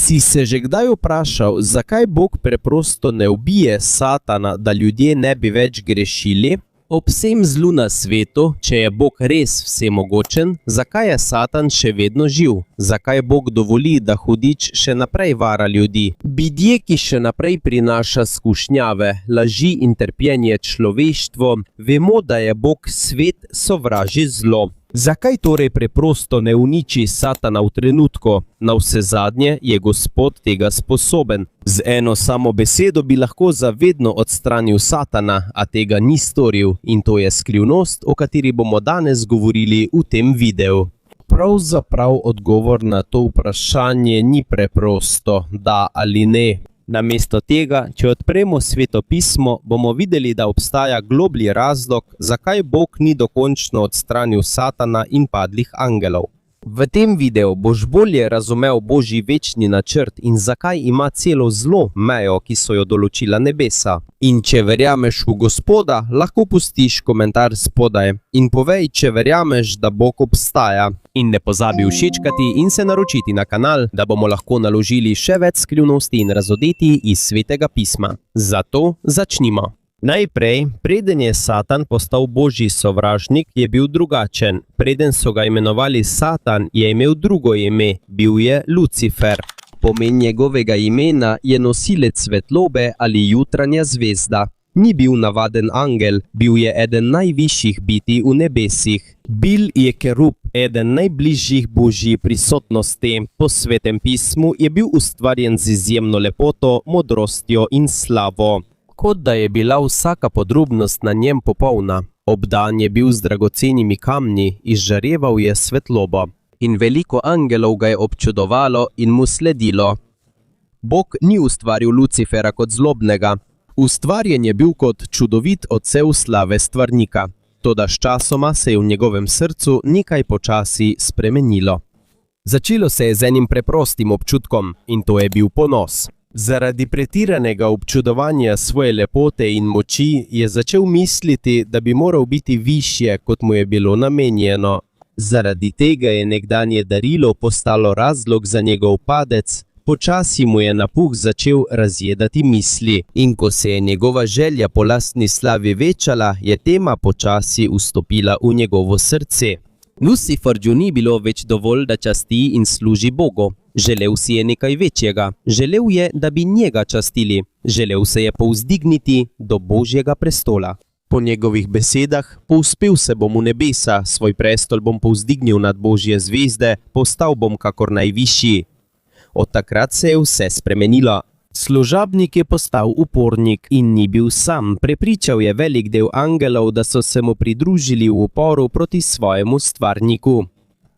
Si se že kdaj vprašal, zakaj Bog preprosto ne ubije Satana, da ljudje ne bi več grešili? Ob vsem zlu na svetu, če je Bog res vsemogočen, zakaj je Satan še vedno živ? Zakaj Bog dovoli, da hudič še naprej vara ljudi? Bidje, ki še naprej prinaša skušnjave, laži in trpljenje človeštvu, vemo, da je Bog svet sovraži zlo. Zakaj torej preprosto ne uniči Satana v trenutku? Navsezadnje je Gospod tega sposoben. Z eno samo besedo bi lahko zavedno odstranil Satana, a tega ni storil, in to je skrivnost, o kateri bomo danes govorili v tem videu. Pravzaprav odgovor na to vprašanje ni preprosto, da ali ne. Namesto tega, če odpremo Sveto pismo, bomo videli, da obstaja globlji razlog, zakaj Bog ni dokončno odstranil Satana in padlih angelov. V tem videu boš bolje razumel Božji večni načrt in zakaj ima celo zlo mejo, ki so jo določila nebesa. In če verjameš v Gospoda, lahko pustiš komentar spodaj in povej, če verjameš, da Bog obstaja. In ne pozabi všečkati in se naročiti na kanal, da bomo lahko naložili še več skrivnosti in razodetij iz Svetega pisma. Zato začnimo. Najprej, preden je Satan postal Božji sovražnik, je bil drugačen. Preden so ga imenovali Satan, je imel drugo ime, bil je Lucifer. Pomen njegovega imena je nosilec svetlobe ali jutranja zvezda. Ni bil navaden angel, bil je eden najvišjih bitij v nebesih. Bil je kerub, eden najbližjih Božji prisotnosti. Po Svetem pismu je bil ustvarjen z izjemno lepoto, modrostjo in slavo. Kot da je bila vsaka podrobnost na njem popolna. Obdan je bil z dragocenimi kamni, izžareval je svetlobo. In veliko angelov ga je občudovalo in mu sledilo. Bog ni ustvaril Lucifera kot zlobnega. Ustvarjen je bil kot čudovit odsev slave stvarnika. Toda sčasoma se je v njegovem srcu nekaj počasi spremenilo. Začelo se je z enim preprostim občutkom in to je bil ponos. Zaradi pretiranega občudovanja svoje lepote in moči je začel misliti, da bi moral biti višje, kot mu je bilo namenjeno. Zaradi tega je nekdanje darilo postalo razlog za njegov padec, počasi mu je napuh začel razjedati misli. In ko se je njegova želja po lastni slavi večala, je tema počasi vstopila v njegovo srce. Luciferju ni bilo več dovolj, da časti in služi Bogu. Želel si je nekaj večjega. Želel je, da bi njega častili. Želel se je povzdigniti do Božjega prestola. Po njegovih besedah, povzpel se bom v nebesa, svoj prestol bom povzdignil nad Božje zvezde, postal bom kakor najvišji. Od takrat se je vse spremenilo. Služabnik je postal upornik in ni bil sam. Prepričal je velik del angelov, da so se mu pridružili v uporu proti svojemu stvarniku.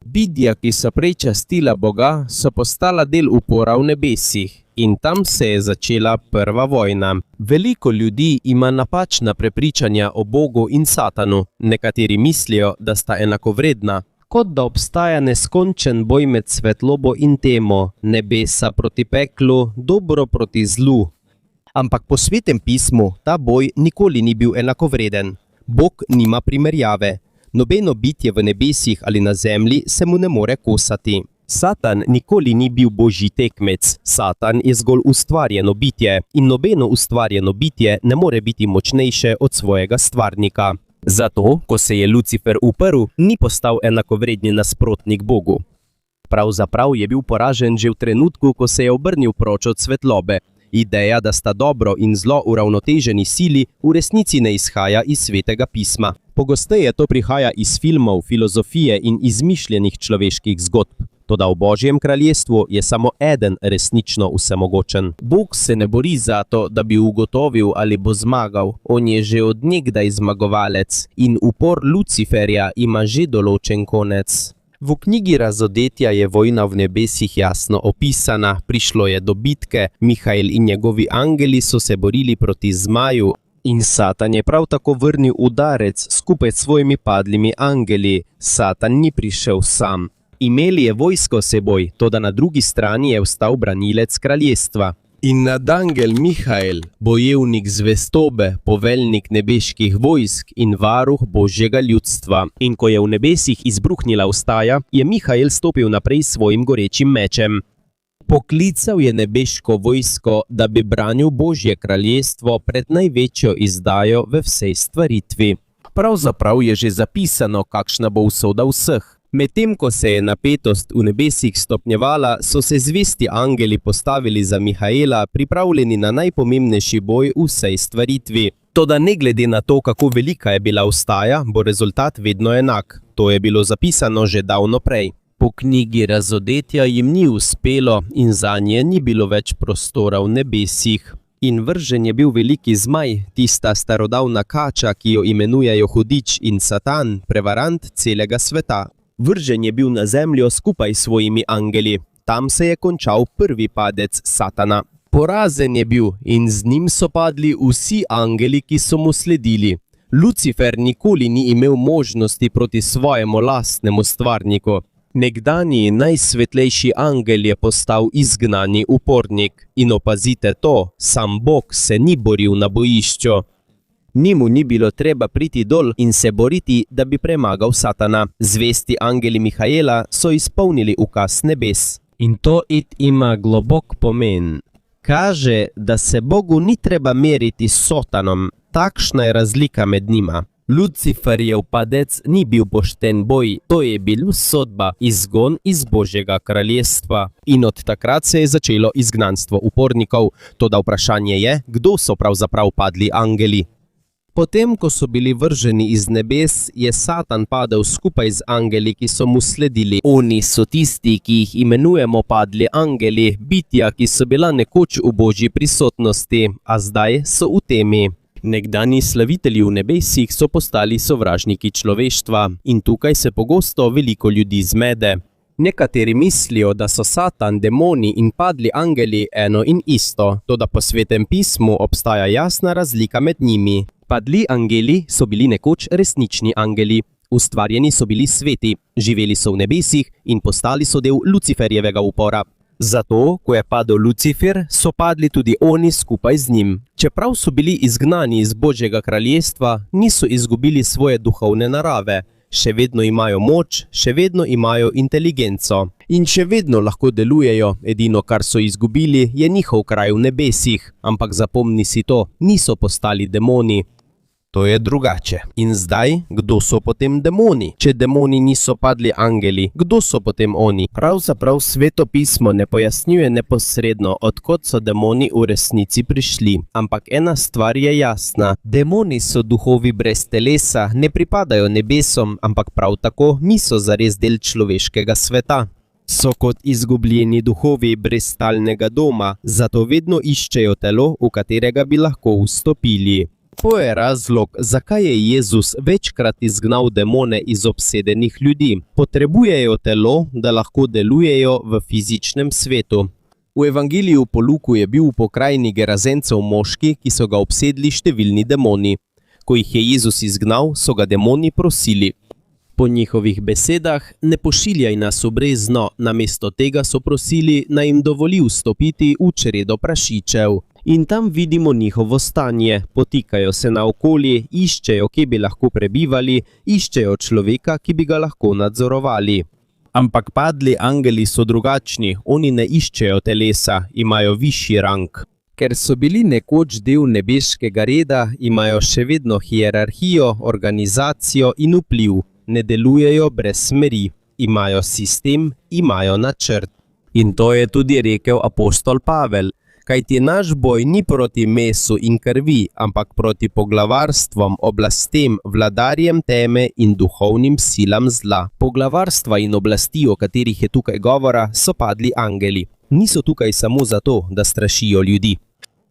Bidja, ki so prej častila Boga, so postala del upora v nebesih in tam se je začela prva vojna. Veliko ljudi ima napačna prepričanja o Bogu in Satanu. Nekateri mislijo, da sta enakovredna, kot da obstaja neskončen boj med svetlobo in temo, nebesa proti peklu, dobro proti zlu. Ampak po Svetem pismu ta boj nikoli ni bil enakovreden. Bog nima primerjave. Nobeno bitje v nebesih ali na zemlji se mu ne more kosati. Satan nikoli ni bil Božji tekmec. Satan je zgolj ustvarjeno bitje in nobeno ustvarjeno bitje ne more biti močnejše od svojega stvarnika. Zato, ko se je Lucifer uprl, ni postal enakovredni nasprotnik Bogu. Pravzaprav je bil poražen že v trenutku, ko se je obrnil proč od svetlobe. Ideja, da sta dobro in zlo uravnoteženi sili, v resnici ne izhaja iz Svetega pisma. Pogosteje to prihaja iz filmov, filozofije in izmišljenih človeških zgodb. Toda v Božjem kraljestvu je samo eden resnično vsemogočen. Bog se ne bori za to, da bi ugotovil, ali bo zmagal. On je že od nekdaj zmagovalec in upor Luciferja ima že določen konec. V knjigi Razodetja je vojna v nebesih jasno opisana, prišlo je do bitke, Mihael in njegovi angeli so se borili proti zmaju in Satan je prav tako vrnil udarec skupaj s svojimi padlimi angeli. Satan ni prišel sam. Imeli je vojsko seboj, toda na drugi strani je vstal branilec kraljestva. In nadangel Mihael, bojevnik zvestobe, poveljnik nebeških vojsk in varuh Božjega ljudstva. In ko je v nebesih izbruhnila vstaja, je Mihael stopil naprej s svojim gorečim mečem. Poklical je nebeško vojsko, da bi branil Božje kraljestvo pred največjo izdajo v vsej stvaritvi. Pravzaprav je že zapisano, kakšna bo usoda vseh. Medtem ko se je napetost v nebesih stopnjevala, so se zvesti angeli postavili za Mihaela, pripravljeni na najpomembnejši boj v vsej stvaritvi. Toda ne glede na to, kako velika je bila vstaja, bo rezultat vedno enak. To je bilo zapisano že davno prej. Po knjigi razodetja jim ni uspelo in zanje ni bilo več prostora v nebesih. In vržen je bil veliki zmaj, tista starodavna kača, ki jo imenujejo hudič in Satan, prevarant celega sveta. Vržen je bil na zemljo skupaj s svojimi angeli. Tam se je končal prvi padec Satana. Porazen je bil in z njim so padli vsi angeli, ki so mu sledili. Lucifer nikoli ni imel možnosti proti svojemu lastnemu stvarniku. Nekdanji najsvetlejši angel je postal izgnani upornik in opazite to, sam Bog se ni boril na bojišču. Njemu ni bilo treba priti dol in se boriti, da bi premagal Satana. Zvesti angeli Mihaela so izpolnili ukaz nebes. In to ima globok pomen. Kaže, da se Bogu ni treba meriti s Satanom, takšna je razlika med njima. Luciferjev padec ni bil pošten boj, to je bil sodba, izgon iz Božjega kraljestva. In od takrat se je začelo izgnanstvo upornikov. Toda vprašanje je, kdo so pravzaprav padli angeli. Potem, ko so bili vrženi iz nebes, je Satan padel skupaj z angeli, ki so mu sledili. Oni so tisti, ki jih imenujemo padli angeli, bitja, ki so bila nekoč v Božji prisotnosti, a zdaj so v temi. Nekdanji slavitelji v nebesih so postali sovražniki človeštva in tukaj se pogosto veliko ljudi zmede. Nekateri mislijo, da so Satan, demoni in padli angeli eno in isto, toda po Svetem pismu obstaja jasna razlika med njimi. Padli angeli so bili nekoč resnični angeli. Ustvarjeni so bili sveti, živeli so v nebesih in postali so del Luciferjevega upora. Zato, ko je padel Lucifer, so padli tudi oni skupaj z njim. Čeprav so bili izgnani iz Božjega kraljestva, niso izgubili svoje duhovne narave. Še vedno imajo moč, še vedno imajo inteligenco in še vedno lahko delujejo. Edino, kar so izgubili, je njihov kraj v nebesih. Ampak zapomni si to, niso postali demoni. To je drugače. In zdaj, kdo so potem demoni? Če demoni niso padli angeli, kdo so potem oni? Pravzaprav Sveto pismo ne pojasnjuje neposredno, odkot so demoni v resnici prišli. Ampak ena stvar je jasna. Demoni so duhovi brez telesa, ne pripadajo nebesom, ampak prav tako niso zares del človeškega sveta. So kot izgubljeni duhovi brez stalnega doma, zato vedno iščejo telo, v katerega bi lahko vstopili. To je razlog, zakaj je Jezus večkrat izgnal demone iz obsedenih ljudi. Potrebujejo telo, da lahko delujejo v fizičnem svetu. V evangeliju po Luku je bil v pokrajini Gerazencev moški, ki so ga obsedli številni demoni. Ko jih je Jezus izgnal, so ga demoni prosili. Po njihovih besedah, ne pošiljaj nas v brezno, namesto tega so prosili, naj jim dovoli vstopiti v čredo prašičev. In tam vidimo njihovo stanje, potikajo se naokoli, iščejo, kje bi lahko prebivali, iščejo človeka, ki bi ga lahko nadzorovali. Ampak padli angeli so drugačni, oni ne iščejo telesa, imajo višji rang. Ker so bili nekoč del nebeškega reda, imajo še vedno hierarhijo, organizacijo in vpliv. Ne delujejo brez smeri, imajo sistem, imajo načrt. In to je tudi rekel apostol Pavel. Kajti naš boj ni proti mesu in krvi, ampak proti poglavarstvom, oblastem, vladarjem teme in duhovnim silam zla. Poglavarstva in oblasti, o katerih je tukaj govora, so padli angeli. Niso tukaj samo zato, da strašijo ljudi.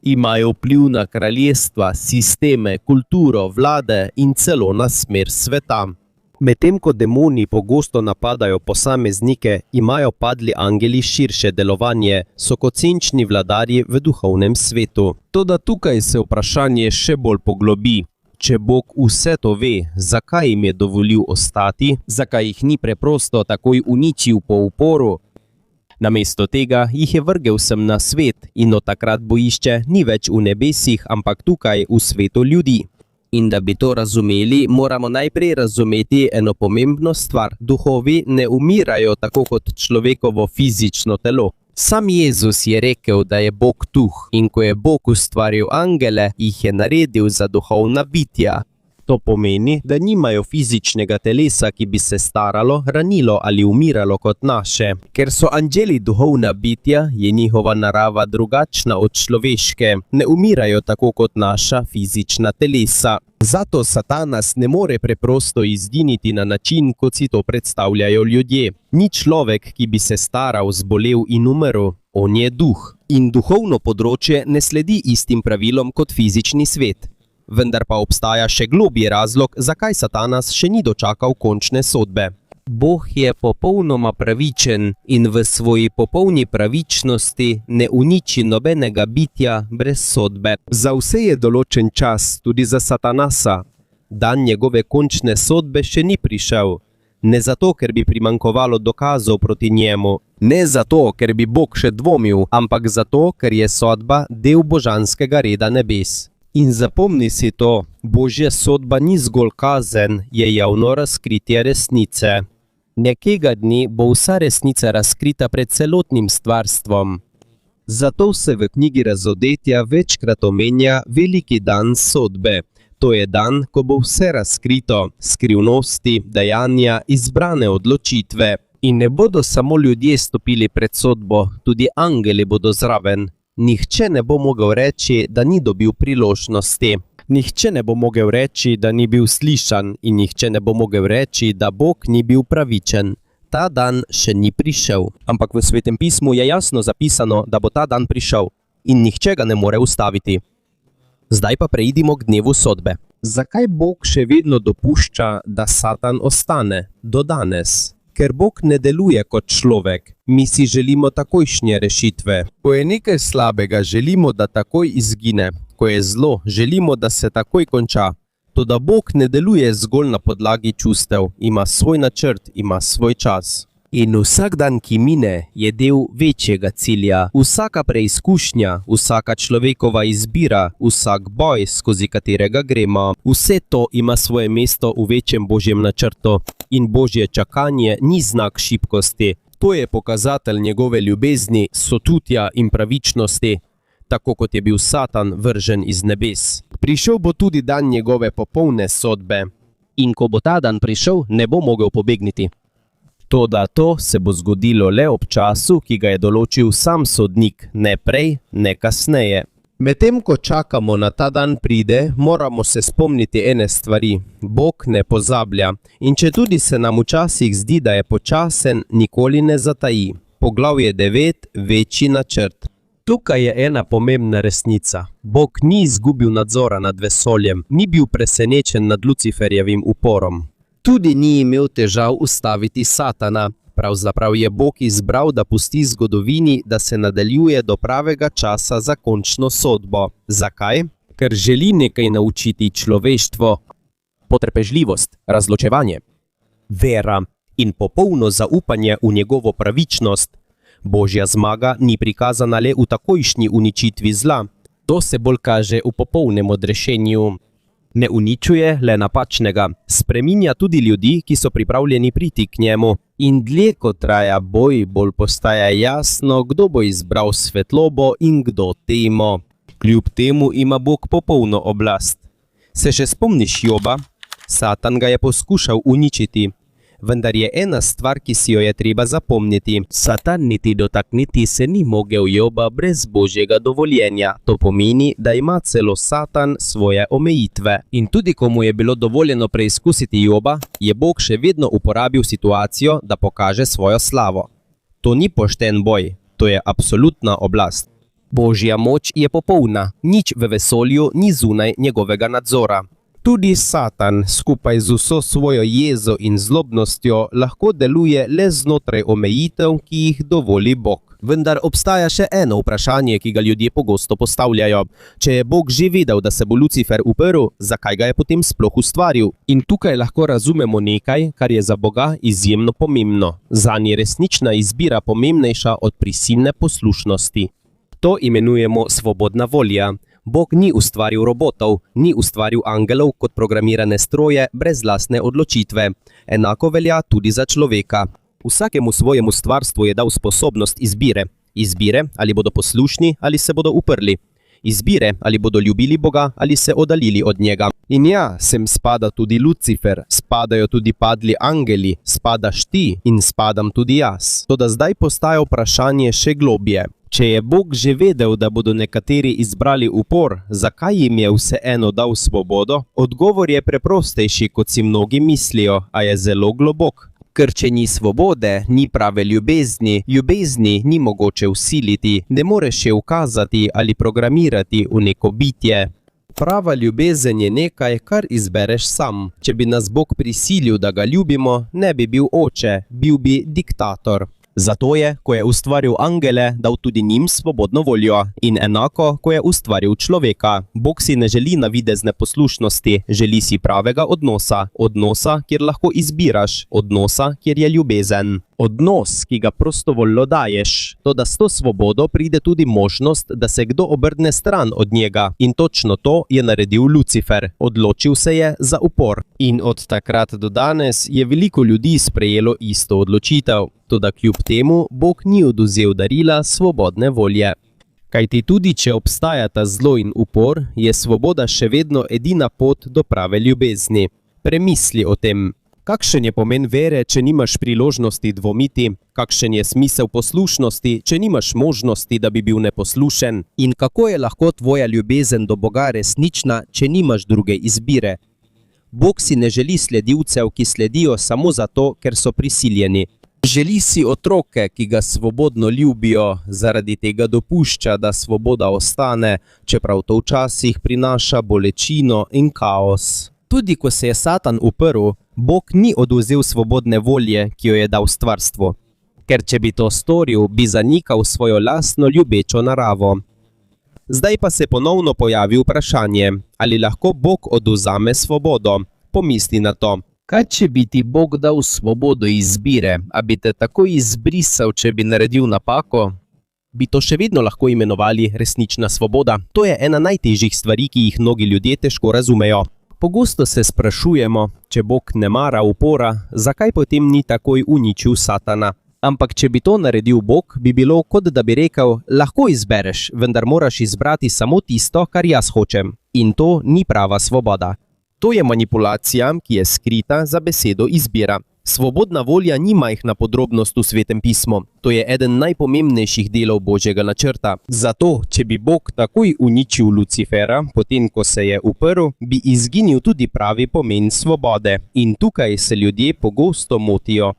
Imajo vpliv na kraljestva, sisteme, kulturo, vlade in celo na smer sveta. Medtem ko demoni pogosto napadajo posameznike, imajo padli angeli širše delovanje, so kot senčni vladarji v duhovnem svetu. Toda tukaj se vprašanje še bolj poglobi. Če Bog vse to ve, zakaj jim je dovolil ostati, zakaj jih ni preprosto takoj uničil po uporu? Namesto tega jih je vrgel sem na svet in od takrat bojišče ni več v nebesih, ampak tukaj v svetu ljudi. In da bi to razumeli, moramo najprej razumeti eno pomembno stvar. Duhovi ne umirajo tako kot človekovo fizično telo. Sam Jezus je rekel, da je Bog duh in ko je Bog ustvaril angele, jih je naredil za duhovna bitja. To pomeni, da nimajo fizičnega telesa, ki bi se staralo, ranilo ali umiralo kot naše. Ker so anđeli duhovna bitja, je njihova narava drugačna od človeške, ne umirajo tako kot naša fizična telesa. Zato Satanas ne more preprosto izginiti na način, kot si to predstavljajo ljudje. Ni človek, ki bi se staral, zbolel in umrl. On je duh. In duhovno področje ne sledi istim pravilom kot fizični svet. Vendar pa obstaja še globji razlog, zakaj Satanas še ni dočakal končne sodbe. Bog je popolnoma pravičen in v svoji popolni pravičnosti ne uniči nobenega bitja brez sodbe. Za vse je določen čas, tudi za Satanasa. Dan njegove končne sodbe še ni prišel. Ne zato, ker bi primanjkovalo dokazov proti njemu. Ne zato, ker bi Bog še dvomil, ampak zato, ker je sodba del božanskega reda nebes. In zapomni si to, Božja sodba ni zgolj kazen, je javno razkritje resnice. Nekega dne bo vsa resnica razkrita pred celotnim stvarstvom. Zato se v knjigi Razodetja večkrat omenja veliki dan sodbe. To je dan, ko bo vse razkrito, skrivnosti, dejanja, izbrane odločitve. In ne bodo samo ljudje stopili pred sodbo, tudi angeli bodo zraven. Nihče ne bo mogel reči, da ni dobil priložnosti. Nihče ne bo mogel reči, da ni bil slišan in nihče ne bo mogel reči, da Bog ni bil pravičen. Ta dan še ni prišel. Ampak v Svetem pismu je jasno zapisano, da bo ta dan prišel in nihče ga ne more ustaviti. Zdaj pa preidimo k dnevu sodbe. Zakaj Bog še vedno dopušča, da Satan ostane do danes? Ker Bog ne deluje kot človek. Mi si želimo takojšnje rešitve. Ko je nekaj slabega, želimo, da takoj izgine. Ko je zlo, želimo, da se takoj konča. Toda Bog ne deluje zgolj na podlagi čustev. Ima svoj načrt, ima svoj čas. In vsak dan, ki mine, je del večjega cilja. Vsaka preizkušnja, vsaka človekova izbira, vsak boj, skozi katerega gremo, vse to ima svoje mesto v večjem Božjem načrtu. In Božje čakanje ni znak šibkosti. To je pokazatelj njegove ljubezni, sotutja in pravičnosti, tako kot je bil Satan vržen iz nebes. Prišel bo tudi dan njegove popolne sodbe. In ko bo ta dan prišel, ne bo mogel pobegniti. Toda to se bo zgodilo le ob času, ki ga je določil sam sodnik, ne prej, ne kasneje. Medtem ko čakamo na ta dan pride, moramo se spomniti ene stvari. Bog ne pozablja in če tudi se nam včasih zdi, da je počasen, nikoli ne zataji. Poglavje 9, večji načrt. Tukaj je ena pomembna resnica. Bog ni izgubil nadzora nad vesoljem, ni bil presenečen nad Luciferjevim uporom. Tudi ni imel težav ustaviti Satana. Pravzaprav je Bog izbral, da pusti zgodovini, da se nadaljuje do pravega časa za končno sodbo. Zakaj? Ker želi nekaj naučiti človeštvo. Potrpežljivost, razločevanje, vera in popolno zaupanje v njegovo pravičnost. Božja zmaga ni prikazana le v takojšnji uničitvi zla. To se bolj kaže v popolnem odrešenju. Ne uničuje le napačnega, spreminja tudi ljudi, ki so pripravljeni priti k njemu. In dlje ko traja boj, bolj postaja jasno, kdo bo izbral svetlobo in kdo temo. Kljub temu ima Bog popolno oblast. Se še spomniš Joba? Satan ga je poskušal uničiti. Vendar je ena stvar, ki si jo je treba zapomniti. Satan niti dotakniti se ni mogel Joba brez Božjega dovoljenja. To pomeni, da ima celo Satan svoje omejitve. In tudi ko mu je bilo dovoljeno preizkusiti Joba, je Bog še vedno uporabil situacijo, da pokaže svojo slavo. To ni pošten boj, to je absolutna oblast. Božja moč je popolna, nič v vesolju ni zunaj njegovega nadzora. Tudi Satan skupaj z vso svojo jezo in zlobnostjo lahko deluje le znotraj omejitev, ki jih dovoli Bog. Vendar obstaja še eno vprašanje, ki ga ljudje pogosto postavljajo. Če je Bog že vedel, da se bo Lucifer uprl, zakaj ga je potem sploh ustvaril? In tukaj lahko razumemo nekaj, kar je za Boga izjemno pomembno. Zanj je resnična izbira pomembnejša od prisilne poslušnosti. To imenujemo svobodna volja. Bog ni ustvaril robotov, ni ustvaril angelov kot programirane stroje brez lastne odločitve. Enako velja tudi za človeka. Vsakemu svojemu stvarstvu je dal sposobnost izbire. Izbire, ali bodo poslušni ali se bodo uprli. Izbire, ali bodo ljubili Boga ali se oddaljili od njega. In ja, sem spada tudi Lucifer, spadajo tudi padli angeli, spadaš ti in spadam tudi jaz. Toda zdaj postaja vprašanje še globje. Če je Bog že vedel, da bodo nekateri izbrali upor, zakaj jim je vseeno dal svobodo? Odgovor je preprostejši, kot si mnogi mislijo, a je zelo globok. Ker če ni svobode, ni prave ljubezni, ljubezni ni mogoče vsiliti, ne moreš je ukazati ali programirati v neko bitje. Prava ljubezen je nekaj, kar izbereš sam. Če bi nas Bog prisilil, da ga ljubimo, ne bi bil oče, bil bi diktator. Zato je, ko je ustvaril angele, dal tudi njim svobodno voljo. In enako, ko je ustvaril človeka. Bog si ne želi navidezne poslušnosti, želi si pravega odnosa. Odnosa, kjer lahko izbiraš. Odnosa, kjer je ljubezen. Odnos, ki ga prostovoljno daješ. Toda s to svobodo pride tudi možnost, da se kdo obrne stran od njega. In točno to je naredil Lucifer. Odločil se je za upor. In od takrat do danes je veliko ljudi sprejelo isto odločitev. Toda kljub temu Bog ni odvzel darila svobodne volje. Kajti tudi če obstajata zlo in upor, je svoboda še vedno edina pot do prave ljubezni. Premisli o tem. Kakšen je pomen vere, če nimaš priložnosti dvomiti? Kakšen je smisel poslušnosti, če nimaš možnosti, da bi bil neposlušen? In kako je lahko tvoja ljubezen do Boga resnična, če nimaš druge izbire? Bog si ne želi sledilcev, ki sledijo samo zato, ker so prisiljeni. Želi si otroke, ki ga svobodno ljubijo, zaradi tega dopušča, da svoboda ostane, čeprav to včasih prinaša bolečino in kaos. Tudi ko se je Satan uprl, Bog ni odvzel svobodne volje, ki jo je dal stvarstvu. Ker če bi to storil, bi zanikal svojo lastno ljubečo naravo. Zdaj pa se ponovno pojavi vprašanje, ali lahko Bog odvzame svobodo. Pomisli na to. Kaj če bi ti Bog dal svobodo izbire, a bi te takoj izbrisal, če bi naredil napako? Bi to še vedno lahko imenovali resnična svoboda? To je ena najtežjih stvari, ki jih mnogi ljudje težko razumejo. Pogosto se sprašujemo, če Bog ne mara upora, zakaj potem ni takoj uničil Satana? Ampak če bi to naredil Bog, bi bilo, kot da bi rekel, lahko izbereš, vendar moraš izbrati samo tisto, kar jaz hočem. In to ni prava svoboda. To je manipulacija, ki je skrita za besedo izbira. Svobodna volja ni majhna podrobnost v Svetem pismu. To je eden najpomembnejših delov Božjega načrta. Zato, če bi Bog takoj uničil Lucifera, potem ko se je uprl, bi izginil tudi pravi pomen svobode. In tukaj se ljudje pogosto motijo.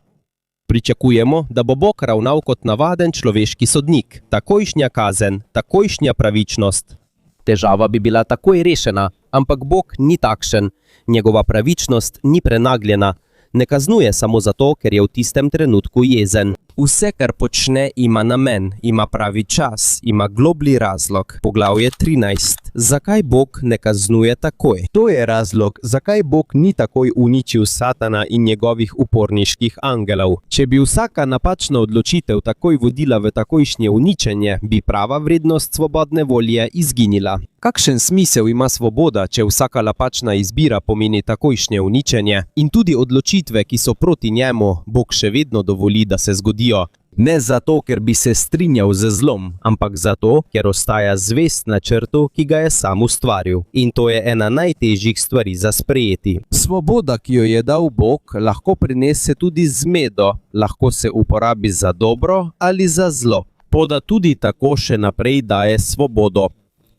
Pričakujemo, da bo Bog ravnal kot navaden človeški sodnik. Takojšnja kazen, takojšnja pravičnost. Težava bi bila takoj rešena, ampak Bog ni takšen. Njegova pravičnost ni prenagljena. Ne kaznuje samo zato, ker je v tistem trenutku jezen. Vse, kar počne, ima namen, ima pravi čas, ima globlji razlog. Poglavje 13. Zakaj Bog ne kaznuje takoj? To je razlog, zakaj Bog ni takoj uničil Satana in njegovih uporniških angelov. Če bi vsaka napačna odločitev takoj vodila v takojšnje uničenje, bi prava vrednost svobodne volje izginila. Kakšen smisel ima svoboda, če vsaka napačna izbira pomeni takojšnje uničenje? In tudi odločitve, ki so proti njemu, Bog še vedno dovoli, da se zgodijo. Ne zato, ker bi se strinjal z zlom, ampak zato, ker ostaja zvest načrtu, ki ga je sam ustvaril. In to je ena najtežjih stvari za sprejeti. Svoboda, ki jo je dal Bog, lahko prinese tudi zmedo, lahko se uporabi za dobro ali za zlo. Toda tudi tako še naprej daje svobodo.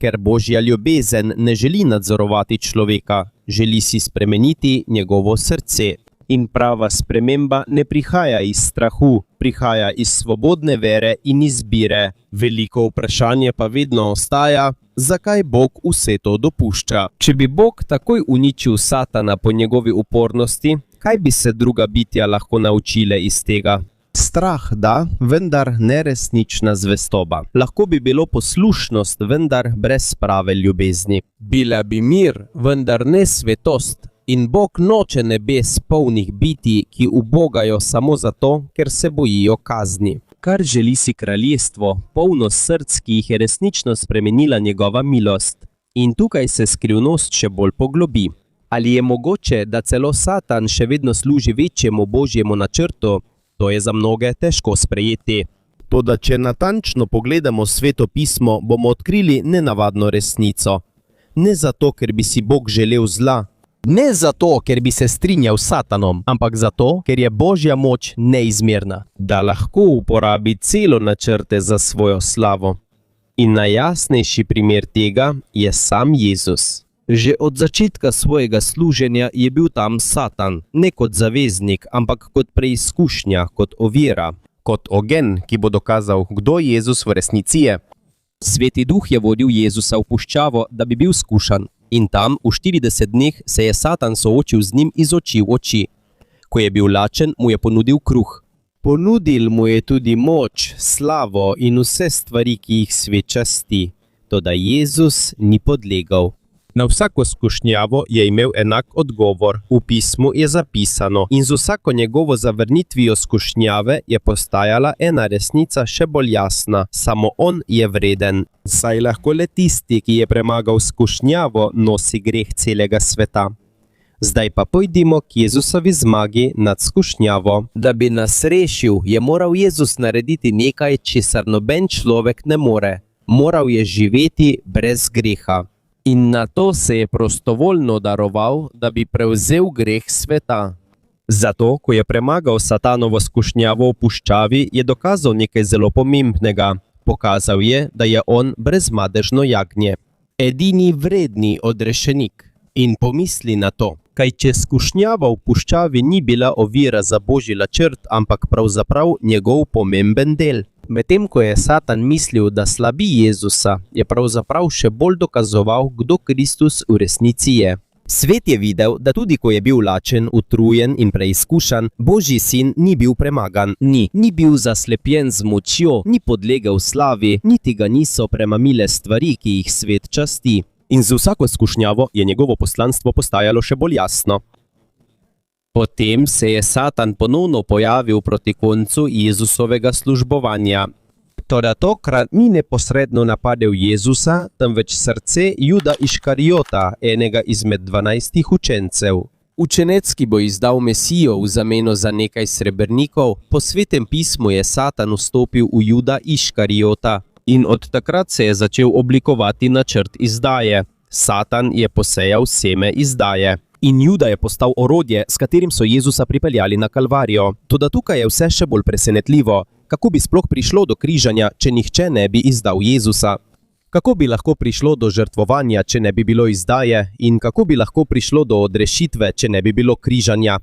Ker Božja ljubezen ne želi nadzorovati človeka, želi si spremeniti njegovo srce. In prava sprememba ne prihaja iz strahu, prihaja iz svobodne vere in izbire. Veliko vprašanje pa vedno ostaja, zakaj Bog vse to dopušča. Če bi Bog takoj uničil Satana po njegovi upornosti, kaj bi se druga bitja lahko naučile iz tega? Strah da, vendar neresnična zvestoba. Lahko bi bilo poslušnost, vendar brez prave ljubezni. Bila bi mir, vendar ne svetost. In Bog noče nebes polnih bitij, ki ubogajo samo zato, ker se bojijo kazni. Kar želi si kraljestvo, polno src, ki jih je resnično spremenila njegova milost. In tukaj se skrivnost še bolj poglobi. Ali je mogoče, da celo Satan še vedno služi večjemu Božjemu načrtu? To je za mnoge težko sprejeti. Toda če natančno pogledamo Sveto pismo, bomo odkrili nenavadno resnico. Ne zato, ker bi si Bog želel zla, ne zato, ker bi se strinjal s Satanom, ampak zato, ker je Božja moč neizmerna, da lahko uporabi celo načrte za svojo slavo. In najjasnejši primer tega je sam Jezus. Že od začetka svojega služenja je bil tam Satan, ne kot zaveznik, ampak kot preizkušnja, kot ovira, kot ogenj, ki bo dokazal, kdo Jezus v resnici je. Sveti Duh je vodil Jezusa v puščavo, da bi bil skušan. In tam v 40 dneh se je Satan soočil z njim iz oči v oči. Ko je bil lačen, mu je ponudil kruh. Ponudil mu je tudi moč, slavo in vse stvari, ki jih svet časti. Toda Jezus ni podlegal. Na vsako skušnjavo je imel enak odgovor. V pismu je zapisano in z vsako njegovo zavrnitvijo skušnjave je postajala ena resnica še bolj jasna. Samo on je vreden. Saj lahko le tisti, ki je premagal skušnjavo, nosi greh celega sveta. Zdaj pa pojdimo k Jezusovi zmagi nad skušnjavo. Da bi nas rešil, je moral Jezus narediti nekaj, česar noben človek ne more. Moral je živeti brez greha. In na to se je prostovoljno daroval, da bi prevzel greh sveta. Zato, ko je premagal Satanovo skušnjavo v puščavi, je dokazal nekaj zelo pomembnega. Pokazal je, da je on brezmadežno jagnje. Edini vredni odrešenik. In pomisli na to, kaj če skušnjava v puščavi ni bila ovira za Božji načrt, ampak pravzaprav njegov pomemben del. Medtem ko je Satan mislil, da slabi Jezusa, je pravzaprav še bolj dokazoval, kdo Kristus v resnici je. Svet je videl, da tudi ko je bil lačen, utrujen in preizkušan, Božji sin ni bil premagan, ni bil zaslepljen z močjo, ni podlegel slavi, niti ga niso premamile stvari, ki jih svet časti. In z vsako skušnjavo je njegovo poslanstvo postajalo še bolj jasno. Potem se je Satan ponovno pojavil proti koncu Jezusovega službovanja. Toda tokrat ni neposredno napadel Jezusa, temveč srce Juda Iškarijota, enega izmed 12 učencev. Učenec, ki bo izdal Mesijo v zameno za nekaj srebrnikov, po Svetem pismu je Satan vstopil v Juda Iškarijota in od takrat se je začel oblikovati načrt izdaje. Satan je posejal seme izdaje. In Juda je postal orodje, s katerim so Jezusa pripeljali na Kalvarijo. Toda tukaj je vse še bolj presenetljivo. Kako bi sploh prišlo do križanja, če nihče ne bi izdal Jezusa? Kako bi lahko prišlo do žrtvovanja, če ne bi bilo izdaje? In kako bi lahko prišlo do odrešitve, če ne bi bilo križanja?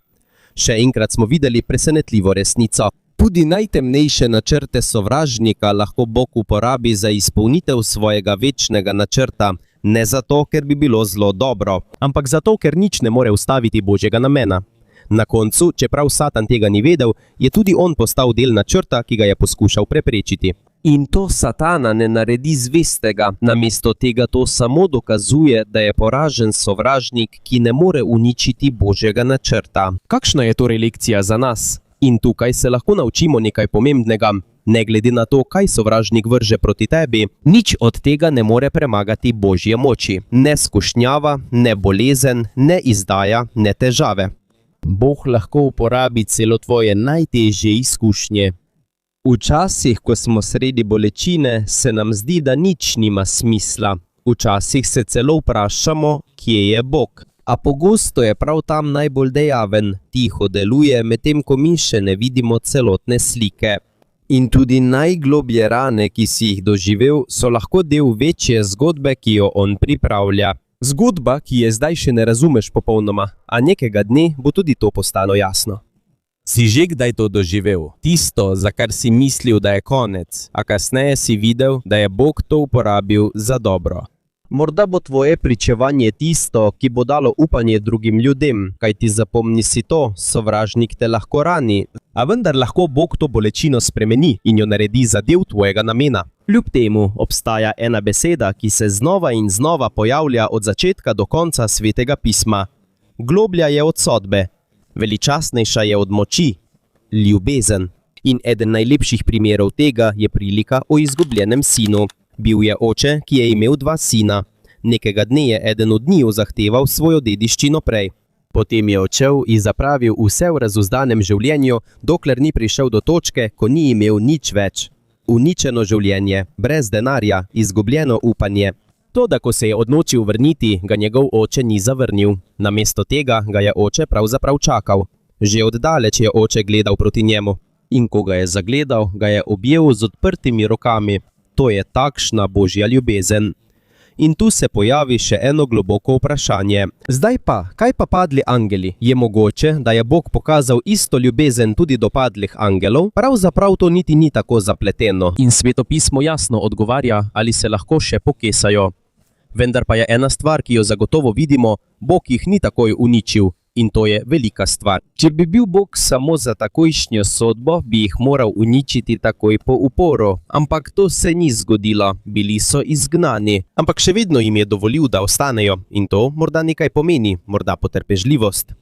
Še enkrat smo videli presenetljivo resnico. Tudi najtemnejše načrte sovražnika lahko Bog uporabi za izpolnitev svojega večnega načrta. Ne zato, ker bi bilo zelo dobro, ampak zato, ker nič ne more ustaviti Božjega namena. Na koncu, čeprav Satan tega ni vedel, je tudi on postal del načrta, ki ga je poskušal preprečiti. In to Satana ne naredi zvestega, namesto tega to samo dokazuje, da je poražen sovražnik, ki ne more uničiti Božjega načrta. Kakšna je torej lekcija za nas? In tukaj se lahko naučimo nekaj pomembnega. Ne glede na to, kaj sovražnik vrže proti tebi, nič od tega ne more premagati Božje moči. Ne skušnjava, ne bolezen, ne izdaja, ne težave. Bog lahko uporabi celo tvoje najtežje izkušnje. Včasih, ko smo sredi bolečine, se nam zdi, da nič nima smisla. Včasih se celo vprašamo, kje je Bog. A pogosto je prav tam najbolj dejaven, tiho deluje, medtem ko mi še ne vidimo celotne slike. In tudi najgloblje rane, ki si jih doživel, so lahko del večje zgodbe, ki jo on pripravlja. Zgodba, ki je zdaj še ne razumeš popolnoma, a nekega dne bo tudi to postalo jasno. Si že kdaj to doživel? Tisto, za kar si mislil, da je konec, a kasneje si videl, da je Bog to uporabil za dobro. Morda bo tvoje pričevanje tisto, ki bo dalo upanje drugim ljudem, kajti zapomni si to, sovražnik te lahko rani, a vendar lahko Bog to bolečino spremeni in jo naredi za del tvojega namena. Kljub temu obstaja ena beseda, ki se znova in znova pojavlja od začetka do konca Svetega pisma. Globlja je od sodbe, veličastnejša je od moči, ljubezen. In eden najlepših primerov tega je prilika o izgubljenem sinu. Bil je oče, ki je imel 2 sina. Nekega dne je eden od njiju zahteval svojo dediščino prej. Potem je odšel in zapravil vse v razuzdanem življenju, dokler ni prišel do točke, ko ni imel nič več. uničeno življenje, brez denarja, izgubljeno upanje. Toda, ko se je odločil vrniti, ga njegov oče ni zavrnil. Namesto tega ga je oče pravzaprav čakal. Že oddaleč je oče gledal proti njemu. In ko ga je zagledal, ga je objel z odprtimi rokami. To je takšna božja ljubezen. In tu se pojavi še eno globoko vprašanje. Zdaj pa, kaj pa padli angeli? Je mogoče, da je Bog pokazal isto ljubezen tudi do padlih angelov? Pravzaprav to niti ni tako zapleteno. In Sveto pismo jasno odgovarja, ali se lahko še pokesajo. Vendar pa je ena stvar, ki jo zagotovo vidimo, Bog jih ni takoj uničil. In to je velika stvar. Če bi bil Bog samo za takojšnjo sodbo, bi jih moral uničiti takoj po uporu. Ampak to se ni zgodilo, bili so izgnani. Ampak še vedno jim je dovolil, da ostanejo. In to morda nekaj pomeni, morda potrpežljivost.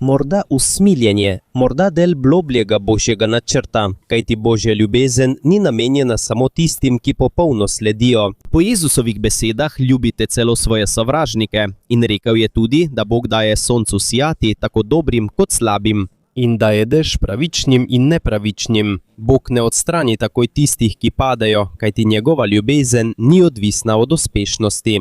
Morda usmiljenje, morda del globljega božjega načrta, kajti božja ljubezen ni namenjena samo tistim, ki popolno sledijo. Po Jezusovih besedah ljubite celo svoje sovražnike in rekel je tudi, da Bog daje soncu sijati tako dobrim kot slabim. In daje dež pravičnim in nepravičnim. Bog ne odstrani takoj tistih, ki padejo, kajti njegova ljubezen ni odvisna od uspešnosti.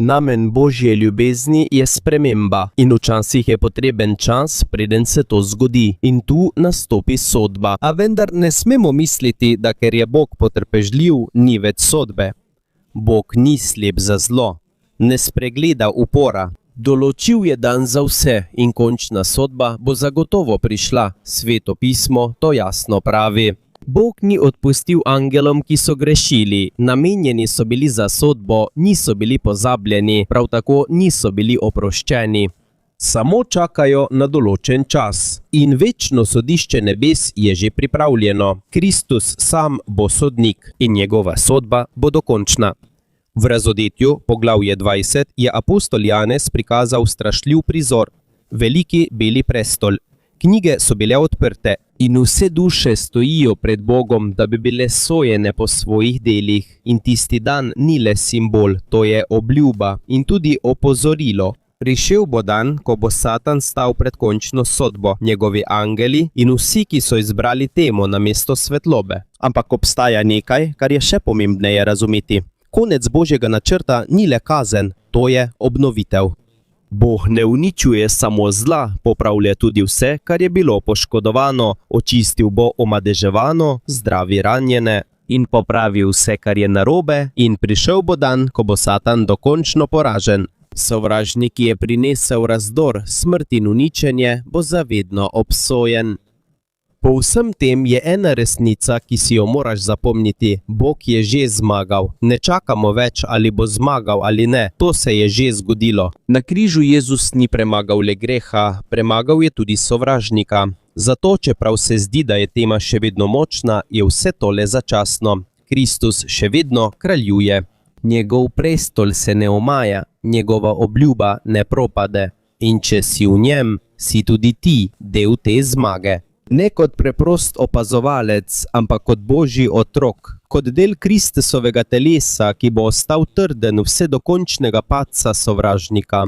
Namen božje ljubezni je sprememba in včasih je potreben čas, preden se to zgodi. In tu nastopi sodba. A vendar ne smemo misliti, da ker je Bog potrpežljiv, ni več sodbe. Bog ni slep za zlo, ne spregleda upora. Določil je dan za vse in končna sodba bo zagotovo prišla. Sveto pismo to jasno pravi. Bog ni odpustil angelom, ki so grešili, namenjeni so bili za sodbo, niso bili pozabljeni, prav tako niso bili oproščeni. Samo čakajo na določen čas. In večno sodišče nebes je že pripravljeno. Kristus sam bo sodnik in njegova sodba bo dokončna. V Razodetju, poglavje 20, je apostol Janez prikazal strašljiv prizor. Veliki beli prestol. Knjige so bile odprte in vse duše stojijo pred Bogom, da bi bile sojene po svojih delih. In tisti dan ni le simbol, to je obljuba in tudi opozorilo. Prišel bo dan, ko bo Satan stal pred končno sodbo, njegovi angeli in vsi, ki so izbrali temo namesto svetlobe. Ampak obstaja nekaj, kar je še pomembneje razumeti. Konec božjega načrta ni le kazen, to je obnovitev. Bog ne uničuje samo zla, popravlja tudi vse, kar je bilo poškodovano, očistil bo omadeževano, zdravi ranjene in popravil vse, kar je narobe, in prišel bo dan, ko bo Satan dokončno poražen. Sovražnik, ki je prinesel razdor, smrt in uničenje, bo zavedno obsojen. Po vsem tem je ena resnica, ki si jo moraš zapomniti. Bog je že zmagal. Ne čakamo več, ali bo zmagal ali ne. To se je že zgodilo. Na križu Jezus ni premagal le greha, premagal je tudi sovražnika. Zato, čeprav se zdi, da je tema še vedno močna, je vse tole začasno. Kristus še vedno kraljuje. Njegov prestol se ne omaja, njegova obljuba ne propade. In če si v njem, si tudi ti del te zmage. Ne kot preprost opazovalec, ampak kot božji otrok, kot del Kristusovega telesa, ki bo ostal trden vse do končnega padca sovražnika.